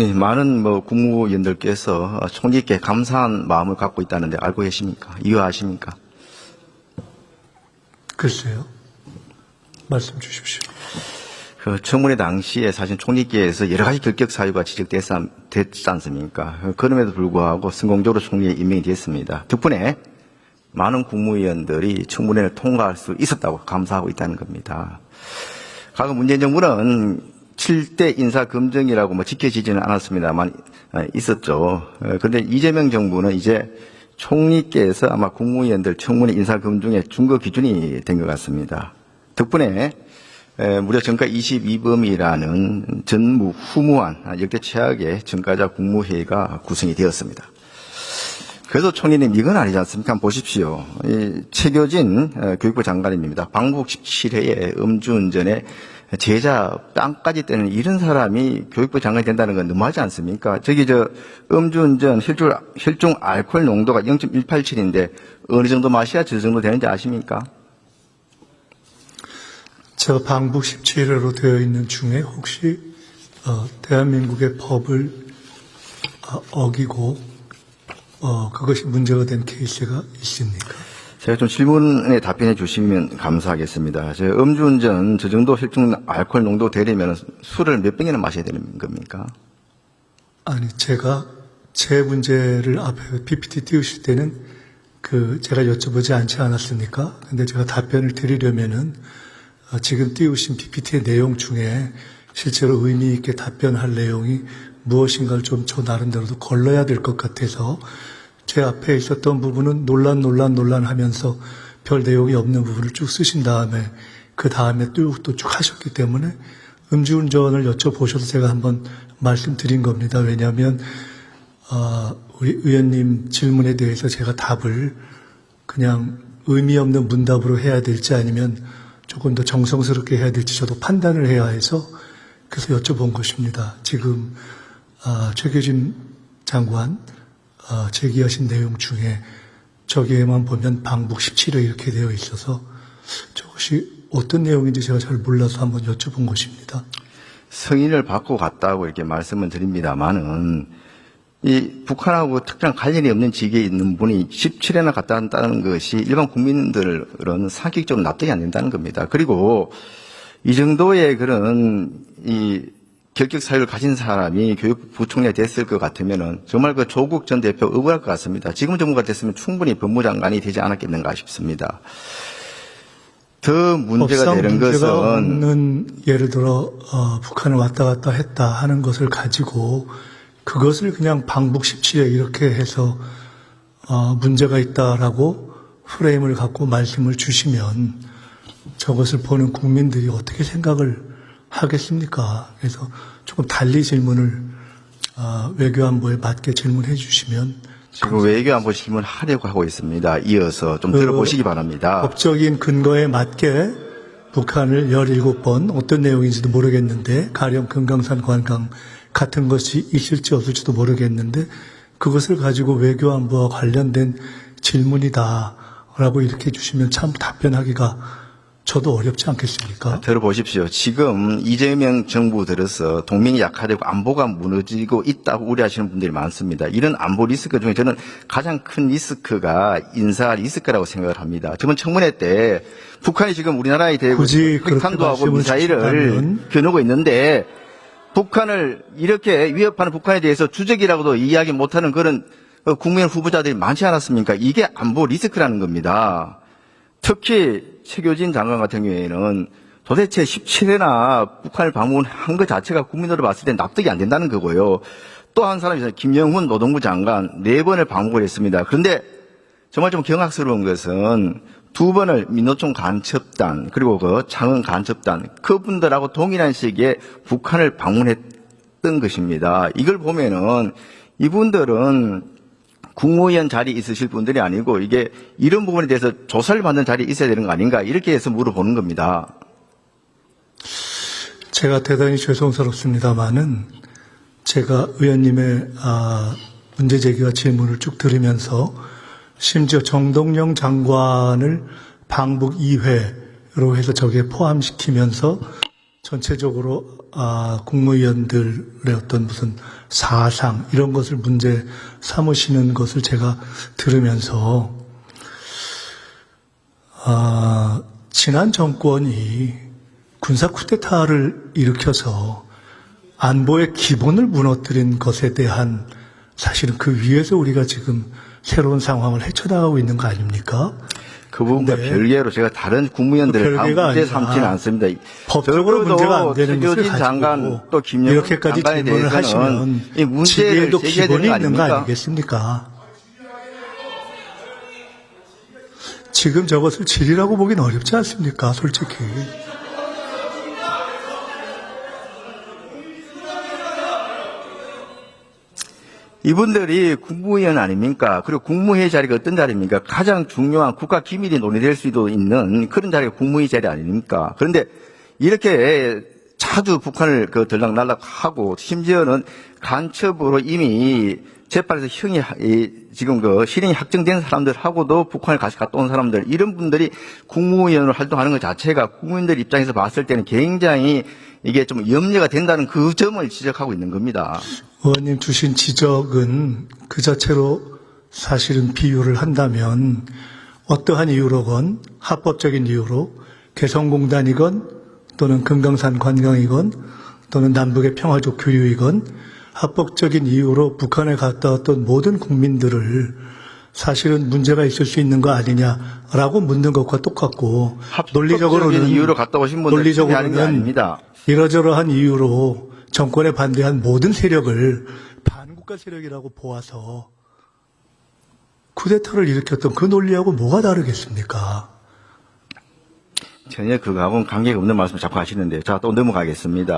많은 국무위원들께서 총리께 감사한 마음을 갖고 있다는데 알고 계십니까? 이해하십니까? 글쎄요. 말씀 주십시오. 그 청문회 당시에 사실 총리께서 여러 가지 결격 사유가 지적됐지 않습니까? 그럼에도 불구하고 성공적으로 총리에 임명이 됐습니다. 덕분에 많은 국무위원들이 청문회를 통과할 수 있었다고 감사하고 있다는 겁니다. 과거 문재인 정부는 7대 인사검증이라고 지켜지지는 않았습니다만 있었죠. 그런데 이재명 정부는 이제 총리께서 아마 국무위원들 청문회 인사검증의 준거 기준이 된 것 같습니다. 덕분에 무려 정가 22범이라는 전무후무한 역대 최악의 전과자 국무회의가 구성이 되었습니다. 그래서 총리님 이건 아니지 않습니까? 한번 보십시오. 최교진 교육부 장관입니다. 방북 17회에 음주운전에 제자 뺨까지 때는 이런 사람이 교육부 장관이 된다는 건 너무하지 않습니까? 음주운전 혈중 알코올 농도가 0.187인데 어느 정도 마셔야 저 정도 되는지 아십니까? 저 방북 17회로 되어 있는 중에 혹시 대한민국의 법을 어기고 그것이 문제가 된 케이스가 있습니까? 제가 좀 질문에 답변해 주시면 감사하겠습니다. 음주운전 저 정도 혈중 알코올 농도 되려면 술을 몇 병이나 마셔야 되는 겁니까? 아니, 제가 제 문제를 앞에 PPT 띄우실 때는 제가 여쭤보지 않지 않았습니까? 근데 제가 답변을 드리려면은 지금 띄우신 PPT의 내용 중에 실제로 의미 있게 답변할 내용이 무엇인가를 좀 저 나름대로도 걸러야 될 것 같아서 제 앞에 있었던 부분은 논란 하면서 별 내용이 없는 부분을 쭉 쓰신 다음에 그 다음에 또 쭉 하셨기 때문에 음주운전을 여쭤보셔서 제가 한번 말씀드린 겁니다. 왜냐하면 우리 의원님 질문에 대해서 제가 답을 그냥 의미 없는 문답으로 해야 될지 아니면 조금 더 정성스럽게 해야 될지 저도 판단을 해야 해서 그래서 여쭤본 것입니다. 지금 최규진 장관 제기하신 내용 중에 저기에만 보면 방북 17회 이렇게 되어 있어서 저것이 어떤 내용인지 제가 잘 몰라서 한번 여쭤본 것입니다. 승인을 받고 갔다고 이렇게 말씀을 드립니다만은 이 북한하고 특별한 관련이 없는 직에 있는 분이 17회나 갔다 왔다는 것이 일반 국민들은 상식적으로 납득이 안 된다는 겁니다. 그리고 이 정도의 그런 결격 사유를 가진 사람이 교육부총리가 됐을 것 같으면은 정말 조국 전 대표 억울할 것 같습니다. 지금 정부가 됐으면 충분히 법무장관이 되지 않았겠는가 싶습니다. 더 문제가 되는 것은 없는 예를 들어 북한을 왔다 갔다 했다 하는 것을 가지고 그것을 그냥 방북 17회 이렇게 해서 문제가 있다라고 프레임을 갖고 말씀을 주시면 저것을 보는 국민들이 어떻게 생각을 하겠습니까? 그래서 조금 달리 질문을 외교안보에 맞게 질문해 주시면 지금 외교안보 질문을 하려고 하고 있습니다. 이어서 좀 들어보시기 바랍니다. 법적인 근거에 맞게 북한을 17번 어떤 내용인지도 모르겠는데 가령 금강산 관광 같은 것이 있을지 없을지도 모르겠는데 그것을 가지고 외교안보와 관련된 질문이다라고 이렇게 주시면 참 답변하기가 저도 어렵지 않겠습니까? 들어보십시오. 지금 이재명 정부 들어서 동맹이 약화되고 안보가 무너지고 있다고 우려하시는 분들이 많습니다. 이런 안보 리스크 중에 저는 가장 큰 리스크가 인사 리스크라고 생각을 합니다. 저번 청문회 때 북한이 지금 우리나라에 대고 핵탄두하고 미사일을 겨누고 있는데 북한을 이렇게 위협하는 북한에 대해서 주적이라고도 이야기 못하는 그런 국민 후보자들이 많지 않았습니까? 이게 안보 리스크라는 겁니다. 특히 최교진 장관 같은 경우에는 도대체 17회나 북한을 방문한 것 자체가 국민으로 봤을 때 납득이 안 된다는 거고요. 또 한 사람이 있어요. 김영훈 노동부 장관 4번을 방문을 했습니다. 그런데 정말 좀 경악스러운 것은 2번을 민노총 간첩단 그리고 창원 간첩단 그분들하고 동일한 시기에 북한을 방문했던 것입니다. 이걸 보면은 이분들은 국무위원 자리에 있으실 분들이 아니고 이게 이런 부분에 대해서 조사를 받는 자리에 있어야 되는 거 아닌가 이렇게 해서 물어보는 겁니다. 제가 대단히 죄송스럽습니다만은 제가 의원님의 문제 제기와 질문을 쭉 들으면서 심지어 정동영 장관을 방북 2회로 해서 저기에 포함시키면서 전체적으로 국무위원들의 어떤 무슨 사상 이런 것을 문제 삼으시는 것을 제가 들으면서 지난 정권이 군사 쿠데타를 일으켜서 안보의 기본을 무너뜨린 것에 대한 사실은 그 위에서 우리가 지금 새로운 상황을 헤쳐나가고 있는 거 아닙니까? 그 부분과 네. 별개로 제가 다른 국무위원들을 다 별개가 문제 아니라 삼지는 않습니다. 법적으로 문제가 안 되는 것을 최교진 장관 가지고 또 김영우 이렇게까지 장관에 질문을 대해서는 하시면 이 문제를 지위에도 제기해야 기본이 되는 거 있는 거 아닙니까? 아니겠습니까? 지금 저것을 질이라고 보기는 어렵지 않습니까? 솔직히. 이분들이 국무위원 아닙니까? 그리고 국무회의 자리가 어떤 자리입니까? 가장 중요한 국가 기밀이 논의될 수도 있는 그런 자리가 국무회의 자리 아닙니까? 그런데 이렇게 자주 북한을 들락날락하고 심지어는 간첩으로 이미 재판에서 지금 실형이 확정된 사람들하고도 북한을 같이 갔다 온 사람들, 이런 분들이 국무위원으로 활동하는 것 자체가 국민들 입장에서 봤을 때는 굉장히 이게 좀 염려가 된다는 그 점을 지적하고 있는 겁니다. 의원님 주신 지적은 그 자체로 사실은 비유를 한다면 어떠한 이유로건 합법적인 이유로 개성공단이건 또는 금강산 관광이건 또는 남북의 평화적 교류이건 합법적인 이유로 북한에 갔다 왔던 모든 국민들을 사실은 문제가 있을 수 있는 거 아니냐라고 묻는 것과 똑같고, 합법적인 이유로 갔다 오신 분들 아닌 게 아닙니다. 이러저러한 이유로 정권에 반대한 모든 세력을 반국가 세력이라고 보아서 쿠데타를 일으켰던 그 논리하고 뭐가 다르겠습니까? 전혀 그거하고는 관계가 없는 말씀을 자꾸 하시는데, 자, 또 넘어가겠습니다.